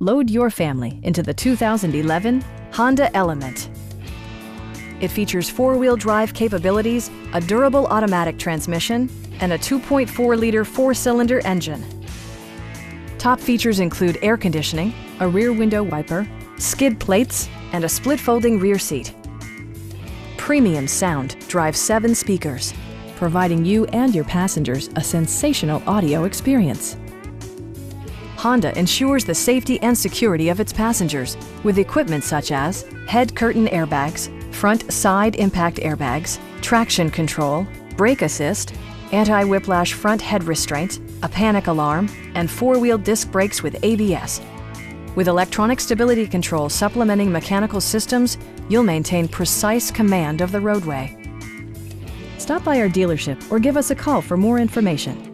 Load your family into the 2011 Honda Element. It features four-wheel drive capabilities, a durable automatic transmission, and a 2.4-liter four-cylinder engine. Top features include air conditioning, a rear window wiper, skid plates, and a split-folding rear seat. Premium sound drives 7 speakers, providing you and your passengers a sensational audio experience. Honda ensures the safety and security of its passengers with equipment such as head curtain airbags, front side impact airbags, traction control, brake assist, anti-whiplash front head restraints, a panic alarm, and four-wheel disc brakes with ABS. With electronic stability control supplementing mechanical systems, you'll maintain precise command of the roadway. Stop by our dealership or give us a call for more information.